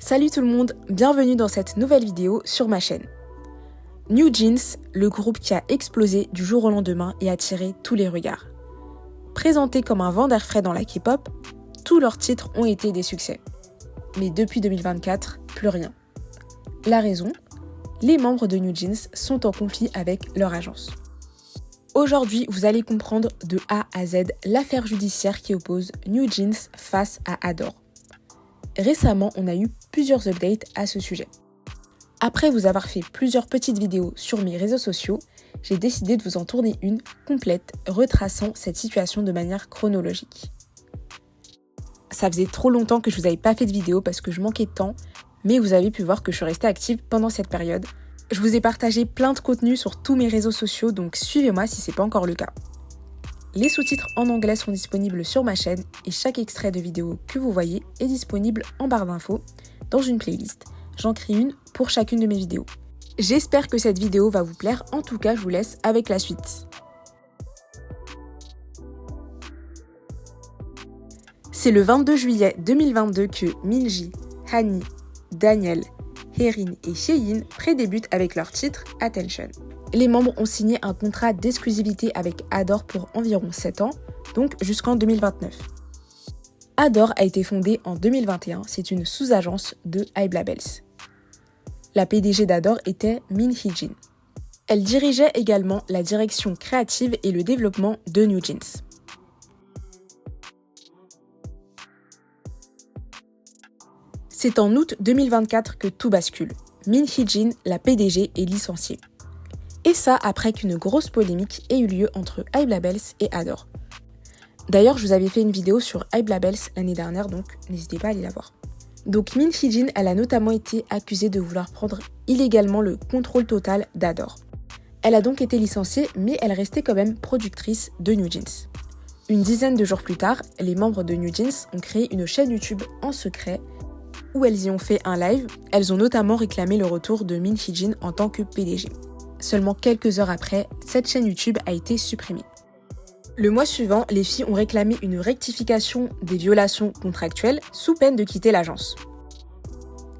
Salut tout le monde, bienvenue dans cette nouvelle vidéo sur ma chaîne. New Jeans, le groupe qui a explosé du jour au lendemain et attiré tous les regards. Présentés comme un vent d'air frais dans la K-pop, tous leurs titres ont été des succès. Mais depuis 2024, plus rien. La raison ? Les membres de New Jeans sont en conflit avec leur agence. Aujourd'hui, vous allez comprendre de A à Z l'affaire judiciaire qui oppose New Jeans face à Adore. Récemment, on a eu plusieurs updates à ce sujet. Après vous avoir fait plusieurs petites vidéos sur mes réseaux sociaux, j'ai décidé de vous en tourner une complète retraçant cette situation de manière chronologique. Ça faisait trop longtemps que je vous avais pas fait de vidéo parce que je manquais de temps, mais vous avez pu voir que je suis restée active pendant cette période. Je vous ai partagé plein de contenu sur tous mes réseaux sociaux, donc suivez-moi si c'est pas encore le cas. Les sous-titres en anglais sont disponibles sur ma chaîne et chaque extrait de vidéo que vous voyez est disponible en barre d'infos dans une playlist. J'en crée une pour chacune de mes vidéos. J'espère que cette vidéo va vous plaire, en tout cas je vous laisse avec la suite. C'est le 22 juillet 2022 que Minji, Hani, Daniel, Herin et Chaeyin prédébutent avec leur titre Attention. Les membres ont signé un contrat d'exclusivité avec Adore pour environ 7 ans, donc jusqu'en 2029. Adore a été fondée en 2021, c'est une sous-agence de Hype Labels. La PDG d'Adore était Min Hee-jin. Elle dirigeait également la direction créative et le développement de New Jeans. C'est en août 2024 que tout bascule. Min Hee-jin, la PDG, est licenciée. Et ça après qu'une grosse polémique ait eu lieu entre Hype Labels et Adore. D'ailleurs, je vous avais fait une vidéo sur Hype Labels l'année dernière, donc n'hésitez pas à aller la voir. Donc Min Hee-jin, elle a notamment été accusée de vouloir prendre illégalement le contrôle total d'Adore. Elle a donc été licenciée, mais elle restait quand même productrice de New Jeans. Une dizaine de jours plus tard, les membres de New Jeans ont créé une chaîne YouTube en secret où elles y ont fait un live. Elles ont notamment réclamé le retour de Min Hee-jin en tant que PDG. Seulement quelques heures après, cette chaîne YouTube a été supprimée. Le mois suivant, les filles ont réclamé une rectification des violations contractuelles sous peine de quitter l'agence.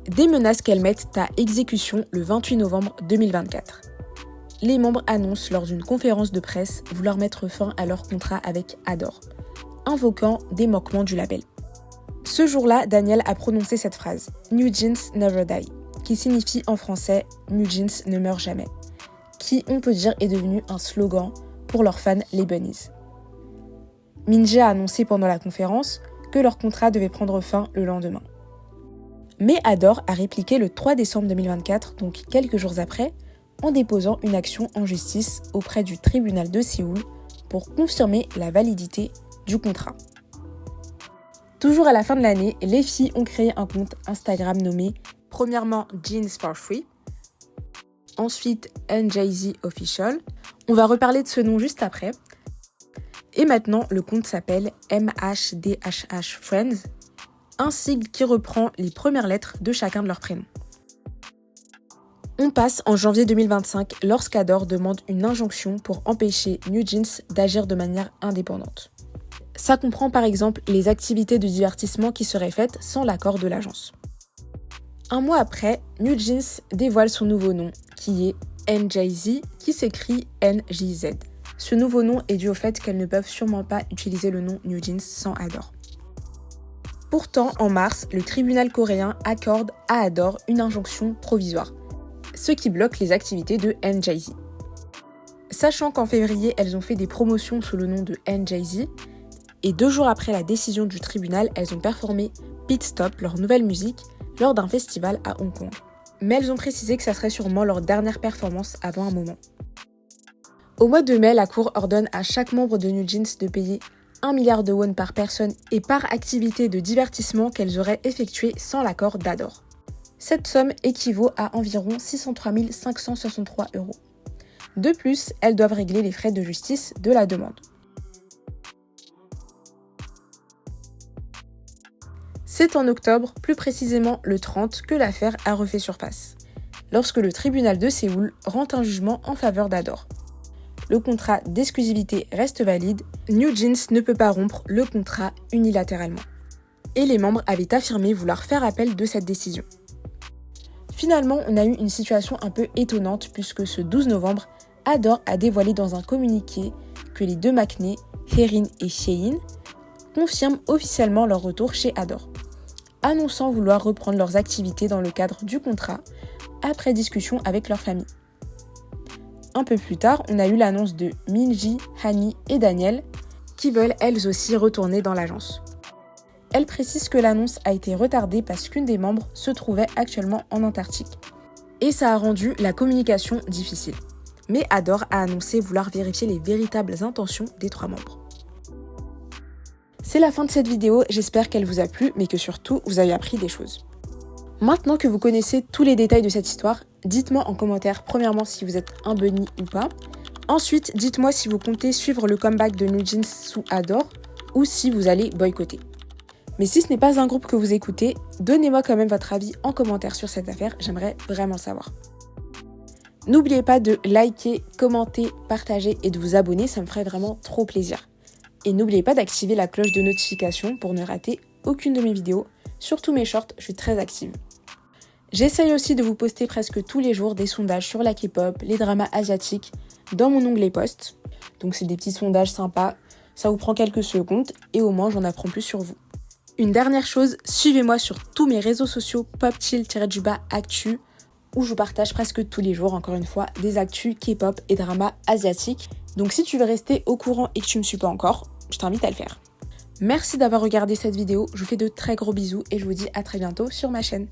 Des menaces qu'elles mettent à exécution le 28 novembre 2024. Les membres annoncent lors d'une conférence de presse vouloir mettre fin à leur contrat avec Adore, invoquant des manquements du label. Ce jour-là, Daniel a prononcé cette phrase « New Jeans never die », qui signifie en français « New Jeans ne meurt jamais », qui, on peut dire, est devenu un slogan pour leurs fans, les Bunnies. Minji a annoncé pendant la conférence que leur contrat devait prendre fin le lendemain. Mais Adore a répliqué le 3 décembre 2024, donc quelques jours après, en déposant une action en justice auprès du tribunal de Séoul pour confirmer la validité du contrat. Toujours à la fin de l'année, les filles ont créé un compte Instagram nommé premièrement Jeans for Free, ensuite NJZ Official. On va reparler de ce nom juste après. Et maintenant, le compte s'appelle MHDHH Friends, un sigle qui reprend les premières lettres de chacun de leurs prénoms. On passe en janvier 2025 lorsqu'Adore demande une injonction pour empêcher New Jeans d'agir de manière indépendante. Ça comprend par exemple les activités de divertissement qui seraient faites sans l'accord de l'agence. Un mois après, New Jeans dévoile son nouveau nom, qui est NJZ, qui s'écrit NJZ. Ce nouveau nom est dû au fait qu'elles ne peuvent sûrement pas utiliser le nom New Jeans sans Adore. Pourtant, en mars, le tribunal coréen accorde à Adore une injonction provisoire, ce qui bloque les activités de NJZ. Sachant qu'en février, elles ont fait des promotions sous le nom de NJZ, et 2 jours après la décision du tribunal, elles ont performé Pit Stop, leur nouvelle musique, lors d'un festival à Hong Kong. Mais elles ont précisé que ça serait sûrement leur dernière performance avant un moment. Au mois de mai, la Cour ordonne à chaque membre de New Jeans de payer 1 milliard de won par personne et par activité de divertissement qu'elles auraient effectuée sans l'accord d'Adore. Cette somme équivaut à environ 603 563 €. De plus, elles doivent régler les frais de justice de la demande. C'est en octobre, plus précisément le 30, que l'affaire a refait surface, lorsque le tribunal de Séoul rend un jugement en faveur d'Adore. Le contrat d'exclusivité reste valide, New Jeans ne peut pas rompre le contrat unilatéralement. et les membres avaient affirmé vouloir faire appel de cette décision. Finalement, on a eu une situation un peu étonnante puisque ce 12 novembre, Adore a dévoilé dans un communiqué que les deux Maknae, Erin et Shein, confirment officiellement leur retour chez Adore, annonçant vouloir reprendre leurs activités dans le cadre du contrat, après discussion avec leur famille. Un peu plus tard, on a eu l'annonce de Minji, Hani et Daniel, qui veulent elles aussi retourner dans l'agence. Elle précise que l'annonce a été retardée parce qu'une des membres se trouvait actuellement en Antarctique. Et ça a rendu la communication difficile. Mais Adore a annoncé vouloir vérifier les véritables intentions des 3 membres. C'est la fin de cette vidéo, j'espère qu'elle vous a plu, mais que surtout vous avez appris des choses. Maintenant que vous connaissez tous les détails de cette histoire, dites-moi en commentaire premièrement si vous êtes un bunny ou pas. Ensuite, dites-moi si vous comptez suivre le comeback de NewJeans sous Adore ou si vous allez boycotter. Mais si ce n'est pas un groupe que vous écoutez, donnez-moi quand même votre avis en commentaire sur cette affaire, j'aimerais vraiment savoir. N'oubliez pas de liker, commenter, partager et de vous abonner, ça me ferait vraiment trop plaisir. Et n'oubliez pas d'activer la cloche de notification pour ne rater aucune de mes vidéos. Surtout mes shorts, je suis très active. J'essaye aussi de vous poster presque tous les jours des sondages sur la K-pop, les dramas asiatiques, dans mon onglet post. Donc c'est des petits sondages sympas, ça vous prend quelques secondes et au moins j'en apprends plus sur vous. Une dernière chose, suivez-moi sur tous mes réseaux sociaux popchill-actu où je partage presque tous les jours, encore une fois, des actus K-pop et dramas asiatiques. Donc si tu veux rester au courant et que tu me suis pas encore, je t'invite à le faire. Merci d'avoir regardé cette vidéo, je vous fais de très gros bisous et je vous dis à très bientôt sur ma chaîne.